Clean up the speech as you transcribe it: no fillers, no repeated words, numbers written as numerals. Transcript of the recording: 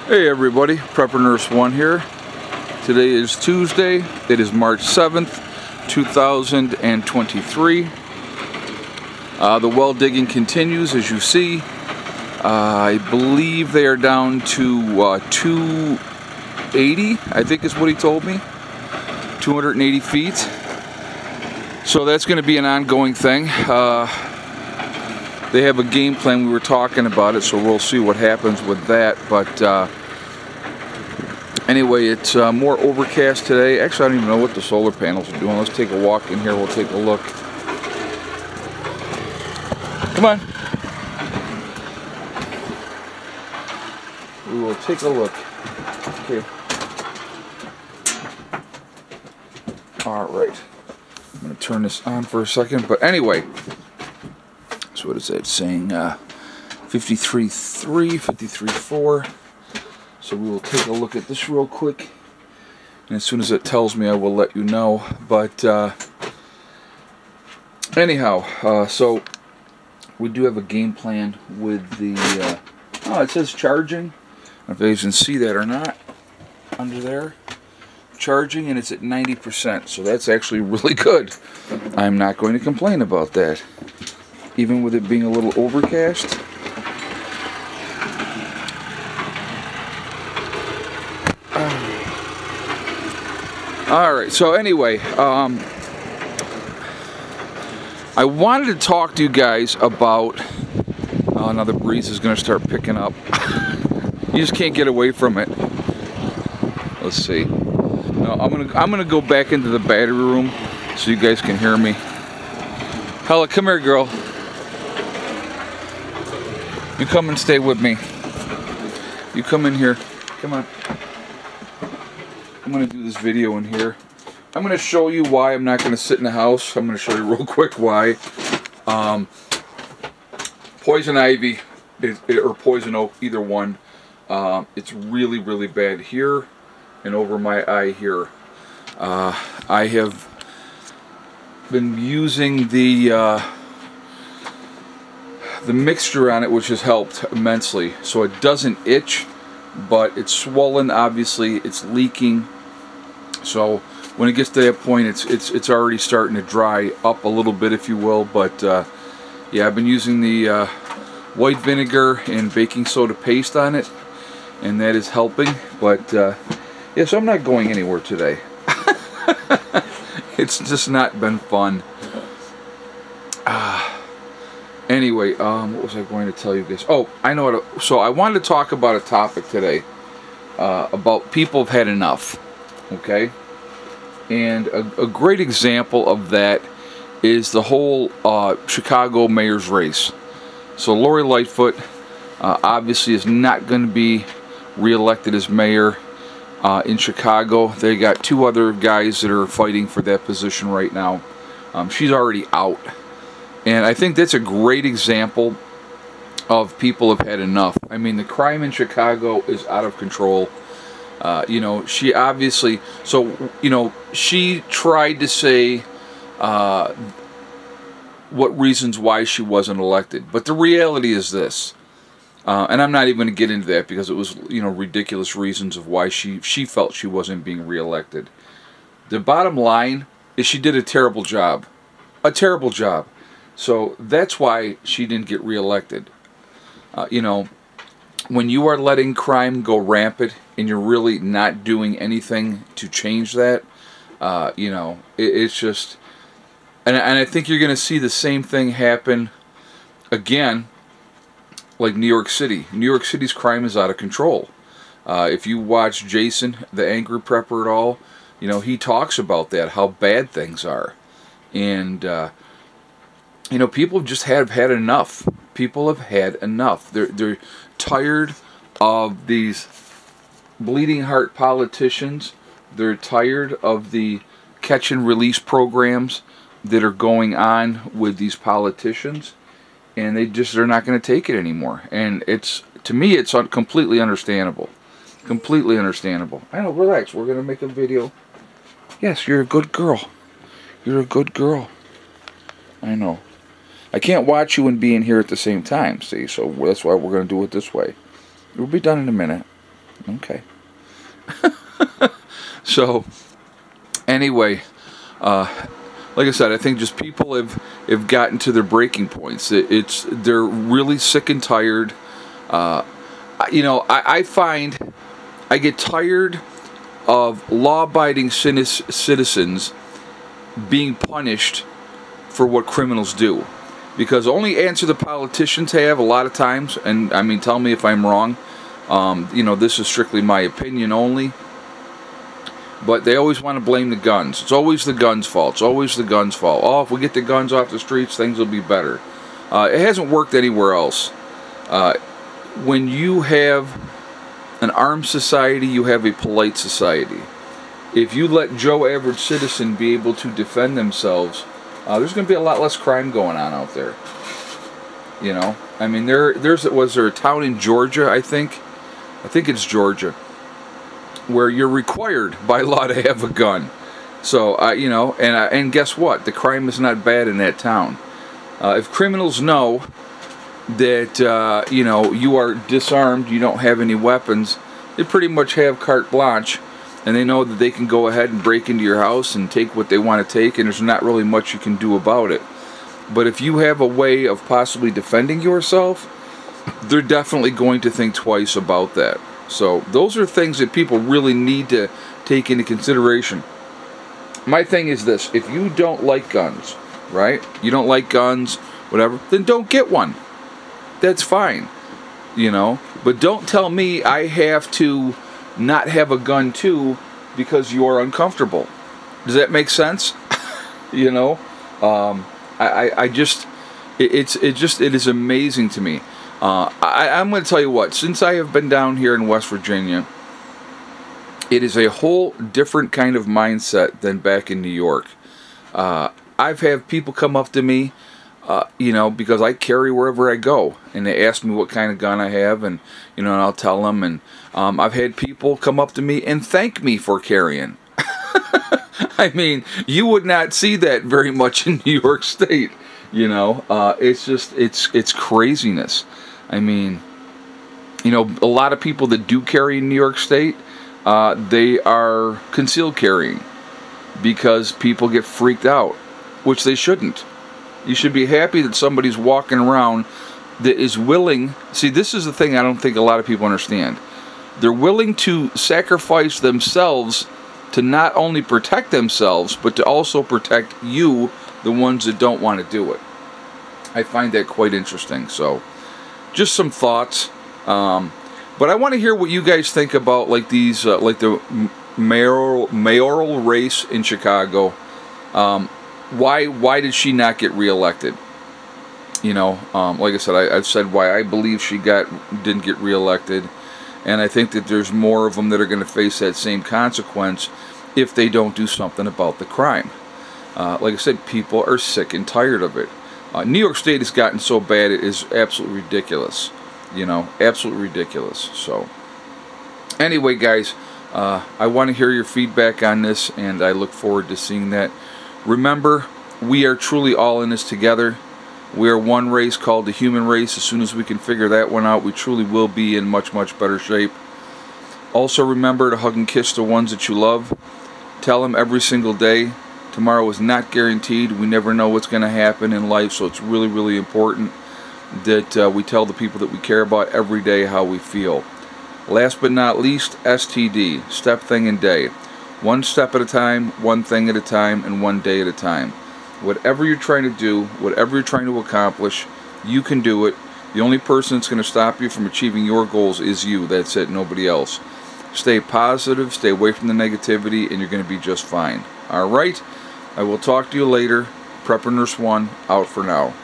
Hey everybody, Prepper Nurse 1 here. Today is Tuesday. It is March 7th, 2023. The well digging continues, as you see. I believe they are down to 280, I think is what he told me. 280 feet. So that's going to be an ongoing thing. They have a game plan. We were talking about it, so we'll see what happens with that. But anyway, it's more overcast today. Actually, I don't even know what the solar panels are doing. Let's take a walk in here. We'll take a look. Come on. We will take a look. Okay. All right. I'm going to turn this on for a second. But anyway. So what is that saying? 53.3, 53.4. So we will take a look at this real quick. And as soon as it tells me, I will let you know. But anyhow, so we do have a game plan with the... oh, it says charging. I don't know if you guys can see that or not. Under there. Charging, and it's at 90%. So that's actually really good. I'm not going to complain about that. Even with it being a little overcast. Alright, so anyway, I wanted to talk to you guys about... oh, now the breeze is going to start picking up. You just can't get away from it. Let's see. No, I'm gonna go back into the battery room so you guys can hear me. Hella, come here, girl. You come and stay with me. You come in here. Come on. I'm going to do this video in here. I'm going to show you why I'm not going to sit in the house. I'm going to show you real quick why. Poison ivy or poison oak, either one. It's really, really bad here and over my eye here. I have been using the mixture on it, which has helped immensely. So it doesn't itch, but it's swollen. Obviously, it's leaking. So when it gets to that point, it's already starting to dry up a little bit, if you will. But yeah, I've been using the white vinegar and baking soda paste on it, and that is helping. But yeah, so I'm not going anywhere today. It's just not been fun. Anyway, what was I going to tell you guys? Oh, I know. So I wanted to talk about a topic today about people have had enough. Okay, and a great example of that is the whole Chicago mayor's race. So Lori Lightfoot obviously is not going to be reelected as mayor in Chicago. They got two other guys that are fighting for that position right now. She's already out. And I think that's a great example of people have had enough. I mean, the crime in Chicago is out of control. You know, she obviously... So, you know, she tried to say what reasons why she wasn't elected. But the reality is this. And I'm not even going to get into that because it was, you know, ridiculous reasons of why she felt she wasn't being reelected. The bottom line is she did a terrible job. A terrible job. So that's why she didn't get reelected. You know, when you are letting crime go rampant and you're really not doing anything to change that, you know, it's just... And I think you're going to see the same thing happen again, like New York City. New York City's crime is out of control. If you watch Jason, the Angry Prepper at all, you know, he talks about that, how bad things are. And... you know, people just have had enough. People have had enough. They're tired of these bleeding heart politicians. They're tired of the catch and release programs that are going on with these politicians, and they're not going to take it anymore. And it's, to me, it's completely understandable. Completely understandable. I know. Relax. We're going to make a video. Yes, you're a good girl. You're a good girl. I know. I can't watch you and be in here at the same time, see, so that's why we're going to do it this way. We'll be done in a minute. Okay. So, anyway, like I said, I think just people have gotten to their breaking points. They're really sick and tired. I find I get tired of law-abiding citizens being punished for what criminals do. Because the only answer the politicians have a lot of times, and I mean, tell me if I'm wrong, this is strictly my opinion only, but they always want to blame the guns. It's always the guns' fault. It's always the guns' fault. Oh, if we get the guns off the streets, things will be better. It hasn't worked anywhere else. When you have an armed society, you have a polite society. If you let Joe Average Citizen be able to defend themselves, there's going to be a lot less crime going on out there. You know, I mean, was there a town in Georgia, I think it's Georgia, where you're required by law to have a gun. So, and guess what? The crime is not bad in that town. If criminals know that, you are disarmed, you don't have any weapons, they pretty much have carte blanche, and they know that they can go ahead and break into your house and take what they want to take, and there's not really much you can do about it. But if you have a way of possibly defending yourself, they're definitely going to think twice about that. So those are things that people really need to take into consideration. My thing is this: if you don't like guns, right? You don't like guns, whatever, then don't get one. That's fine, But don't tell me I have to not have a gun too because you're uncomfortable. Does that make sense? It is amazing to me. I'm going to tell you what, since I have been down here in West Virginia, it is a whole different kind of mindset than back in New York. I've had people come up to me, because I carry wherever I go, and they ask me what kind of gun I have, and and I'll tell them. And I've had people come up to me and thank me for carrying. I mean, you would not see that very much in New York State. It's craziness. I mean, a lot of people that do carry in New York State, they are concealed carrying because people get freaked out, which they shouldn't. You should be happy that somebody's walking around that is willing. See, this is the thing I don't think a lot of people understand. They're willing to sacrifice themselves to not only protect themselves, but to also protect you, the ones that don't want to do it. I find that quite interesting. So, just some thoughts. But I want to hear what you guys think about like these, like the mayoral race in Chicago. Why did she not get reelected? Like I said, I've said why I believe she didn't get reelected, and I think that there's more of them that are going to face that same consequence if they don't do something about the crime. Like I said, people are sick and tired of it. New York State has gotten so bad it is absolutely ridiculous. Absolutely ridiculous. So, anyway, guys, I want to hear your feedback on this, and I look forward to seeing that. Remember, we are truly all in this together. We are one race called the human race. As soon as we can figure that one out, we truly will be in much, much better shape. Also, remember to hug and kiss the ones that you love. Tell them every single day. Tomorrow is not guaranteed. We never know what's going to happen in life, so it's really, really important that we tell the people that we care about every day how we feel. Last but not least, STD, step, thing, and day. One step at a time, one thing at a time, and one day at a time. Whatever you're trying to do, whatever you're trying to accomplish, you can do it. The only person that's going to stop you from achieving your goals is you. That's it, nobody else. Stay positive, stay away from the negativity, and you're going to be just fine. Alright? I will talk to you later. Prepper Nurse 1, out for now.